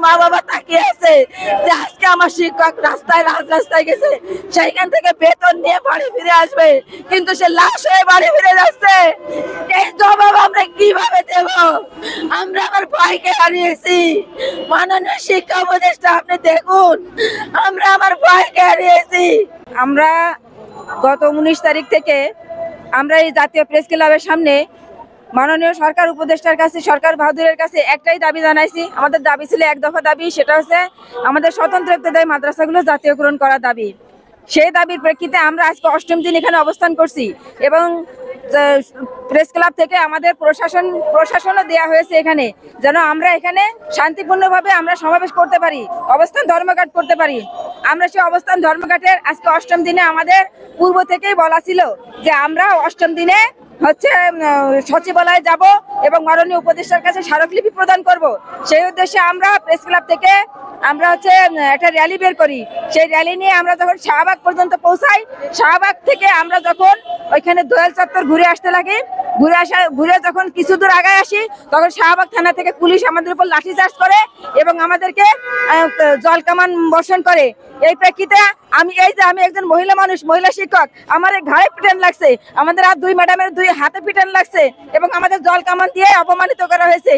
মা বাবা তাকিয়ে আছে যে আজকে আমার শিক্ষক রাস্তায় গেছে, সেইখান থেকে বেতন নিয়ে বাড়ি ফিরে আসবে, কিন্তু সে লাশ হয়ে বাড়ি ফিরে যাচ্ছে। এই জবাব আমরা কিভাবে দেব? আমরা আমার ভাইকে হারিয়েছি। মাননীয় শিক্ষা উপদেষ্টা, আপনি দেখুন, আমরা আমার ভাইকে হারিয়েছি। আমরা গত 19 তারিখ থেকে আমরা এই জাতীয় প্রেস ক্লাবের সামনে মাননীয় সরকার উপদেষ্টার কাছে, সরকার বাহাদুরের কাছে একটাই দাবি জানাইছি। আমাদের দাবি ছিল এক দফা দাবি, সেটা হচ্ছে আমাদের স্বতন্ত্র ইবতেদায়ী মাদ্রাসাগুলো জাতীয়করণ করা দাবি। সেই দাবির প্রেক্ষিতে আমরা আজকে 8ম দিন এখানে অবস্থান করছি এবং প্রেস ক্লাব থেকে আমাদের প্রশাসনও দেওয়া হয়েছে এখানে, যেন আমরা এখানে শান্তিপূর্ণভাবে আমরা সমাবেশ করতে পারি, অবস্থান ধর্মঘট করতে পারি। আমরা সেই অবস্থান ধর্মঘটের আজকে 8ম দিনে আমাদের পূর্ব থেকেই বলা ছিল যে আমরা 8ম দিনে সচিবালয়ে যাব এবং মাননীয় উপদেষ্টার কাছে স্মারকলিপি প্রদান করব। সেই উদ্দেশ্যে আমরা প্রেস ক্লাব থেকে আমরা একটা র্যালি বের করি। সেই র্যালি নিয়ে আমরা যখন শাহবাগ পর্যন্ত পৌঁছাই, শাহবাগ থেকে আমরা যখন ওইখানে দোয়েল চত্বর ঘুরে আসতে লাগি, ঘুরে যখন কিছু দূর আগায় আসি, তখন শাহবাগ থানা থেকে পুলিশ আমাদের উপর লাঠিচার্জ করে এবং আমাদেরকে জলকামান বর্ষণ করে। এই প্রেক্ষিতে আমি একজন মহিলা শিক্ষক, আমার ঘাড়ে পিটান লাগছে, আমাদের আর 2 ম্যাডামের 2 হাতে পিটান লাগছে এবং আমাদের জল কামান দিয়ে অপমানিত করা হয়েছে।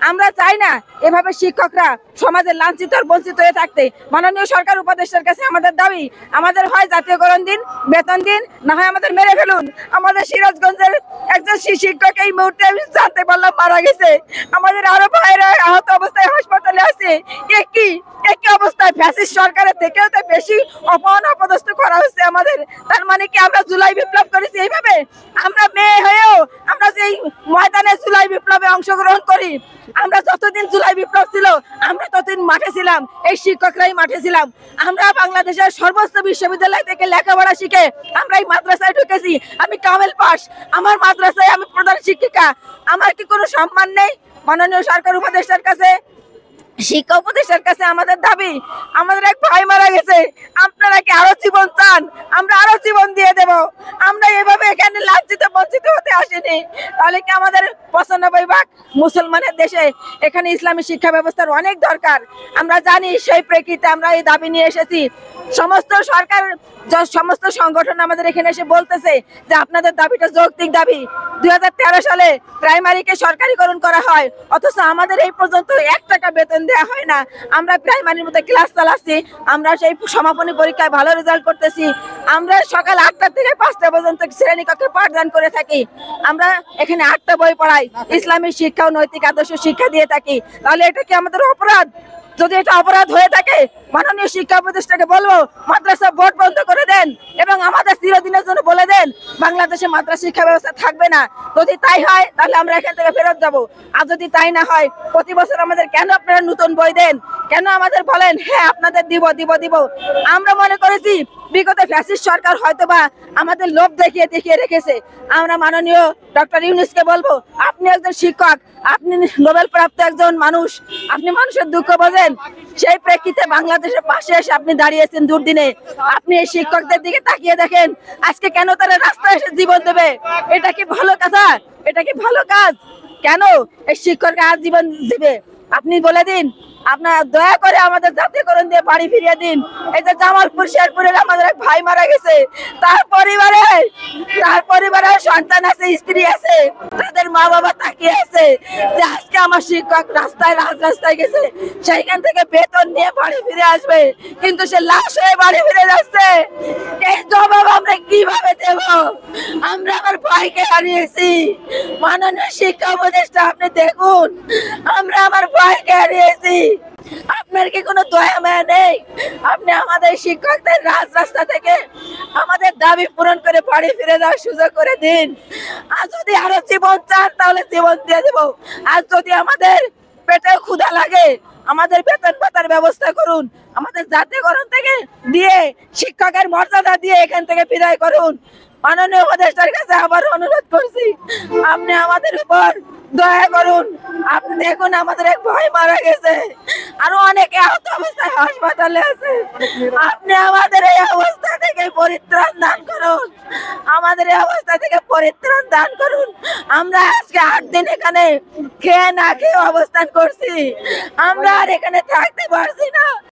আমরা চাই না এভাবে শিক্ষকরা সমাজে লাঞ্ছিত আর বঞ্চিত হয়ে থাকতে। মাননীয় সরকার উপদেষ্টার কাছে আমাদের দাবি, আমাদের হয় জাতীয়করণ দিন, বেতন দিন, না হয় আমাদের মেরে ফেলুন। আমাদের সিরাজগঞ্জের একজন শিক্ষক এই মুহূর্তে আমি জানতে পারলাম মারা গেছে। আমাদের আরো ভাইরা আহত অবস্থায় হাসপাতালে আছে। একই অবস্থায় ফ্যাসিস্ট সরকারের থেকেও তো বেশি অপমান অপদস্থ করা হচ্ছে আমাদের। তার মানে কি আমরা জুলাই বিপ্লব করেছি এইভাবে? আমরা মেয়ে হয়েও আমরা যে ময়দানে জুলাই বিপ্লবে অংশগ্রহণ করি, আমরা যতদিন জুলাই বিপ্লব ছিল আমরা ততদিন মাঠে ছিলাম, এই শিক্ষকরাই মাঠে ছিলাম। আমরা বাংলাদেশের সর্বোচ্চ বিশ্ববিদ্যালয় থেকে লেখাপড়া শিখে আমরা এই মাদ্রাসায় ঢুকেছি। আমি কামেল পাস, আমার মাদ্রাসায় আমি প্রধান শিক্ষিকা। আমার কি কোনো সম্মান নেই? মাননীয় সরকার উপদেষ্টার কাছে, শিক্ষা উপদেষ্টার কাছে আমাদের দাবি, আমাদের এক ভাই মারা গেছে, আপনারা কি আরো জীবন চান? আমরা আরো জীবন দিয়ে দেব। আমরা এভাবে এখানে লাঞ্ছিত বঞ্চিত হতে আসিনি। তাহলে কি আমাদের 95% মুসলমানের দেশে এখানে ইসলামী শিক্ষা ব্যবস্থার অনেক দরকার। আমরা জানি, সেই প্রেক্ষিতে আমরা এই দাবি নিয়ে এসেছি। সমস্ত সংগঠন আমাদের এখানে এসে বলতেছে যে আপনাদের দাবিটা যৌক্তিক দাবি। 2013 সালে প্রাইমারিকে সরকারিকরণ করা হয়, অথচ আমাদের এই পর্যন্ত 1 টাকা বেতন দেওয়া হয় না। আমরা প্রাইমারির মধ্যে ক্লাস চালাচ্ছি, আমরা সেই সমাপনী পরীক্ষায় ভালো রেজাল্ট করতেছি। আমরা সকাল 8টা থেকে 5টা পর্যন্ত শ্রেণীকক্ষে পাঠদান করে থাকি। আমরা এখানে 8টা বই পড়াই, ইসলামী শিক্ষা ও নৈতিক আদর্শ শিক্ষা দিয়ে থাকি। তাহলে এটা কি আমাদের অপরাধ? যদি এটা অপরাধ হয়ে থাকে, মাননীয় শিক্ষা উপদেষ্টাকে বলবো মাদ্রাসা বোর্ড বন্ধ করে দেন এবং আমাদের চিরদিনের জন্য বলে দেন বাংলাদেশে মাদ্রাসা শিক্ষা ব্যবস্থা থাকবে না। যদি তাই হয় তাহলে আমরা এখান থেকে ফেরত যাব। আর যদি তাই না হয়, প্রতি বছর আমাদের কেন আপনারা নতুন বই দেন? কেন আমাদের বলেন হ্যাঁ আপনাদের দিব? আমরা মনে করেছি বিগত ফ্যাসিস্ট সরকার হয়তোবা আমাদের লোভ দেখিয়ে রেখেছে। আমরা মাননীয় ডক্টর ইউনূসকে বলবো, আপনি একজন শিক্ষক, আপনি নোবেল প্রাপ্ত একজন মানুষ, আপনি মানুষের দুঃখ বোঝেন। সেই প্রেক্ষিতে বাংলাদেশের পাশে এসে আপনি দাঁড়িয়েছেন দুর্দিনে। আপনি এই শিক্ষকদের দিকে তাকিয়ে দেখেন, আজকে কেন তারা রাস্তায় এসে জীবন দেবে? এটা কি ভালো কথা? এটা কি ভালো কাজ? কেন এই শিক্ষকরা আজ জীবন দিবে? আপনি বলে দিন। আপনার দয়া করে আমাদের জাতীয়করণ দিয়ে বাড়ি ফিরিয়ে দিন। এই যে জামালপুর শেরপুরের আমাদের এক ভাই মারা গেছে, তার পরিবারে সন্তান আছে, স্ত্রী আছে, তাদের মা বাবা তাকিয়ে আছে যে আজকে আমার শিক্ষক রাস্তায় গেছে, সেইখান থেকে বেতন নিয়ে বাড়ি ফিরে আসবে, কিন্তু সে লাশ হয়ে বাড়ি ফিরে যাচ্ছে। এই জবাব আমরা কিভাবে দেব? আমরা আমার ভাইকে হারিয়েছি। মাননীয় শিক্ষা উপদেষ্টা, আপনি দেখুন, আমরা আমার ভাইকে হারিয়েছি। আপনার কি কোনো দয়া মায়া নেই? আপনি আমাদের শিক্ষকদের রাস্তা থেকে আমাদের দাবি পূরণ করে বাড়ি ফিরে যাওয়ার সুযোগ করে দিন। আর যদি আরো জীবন চান তাহলে জীবন দিয়ে দেব। আর যদি আমাদের পেটে ক্ষুধা লাগে, আমাদের বেতন ভাতার ব্যবস্থা করুন, আমাদের জাতীয়করণ থেকে দিয়ে শিক্ষকের মর্যাদা দিয়ে এখান থেকে বিদায় করুন। মাননীয় উপদেষ্টার কাছে আবার অনুরোধ করছি, আপনি আমাদের উপর দয়া করুন। আপনি দেখুন, আমাদের এক ভাই মারা গেছে, আরো অনেকে আহত অবস্থায় হাসপাতালে আছে। আপনি আমাদের এই অবস্থা থেকে পরিত্রাণ দান করুন, আমাদের এই অবস্থা থেকে পরিত্রাণ দান করুন। আমরা আজকে 8 দিন এখানে খেয়ে না খেয়ে অবস্থান করছি, আমরা আর এখানে থাকতে পারছি না।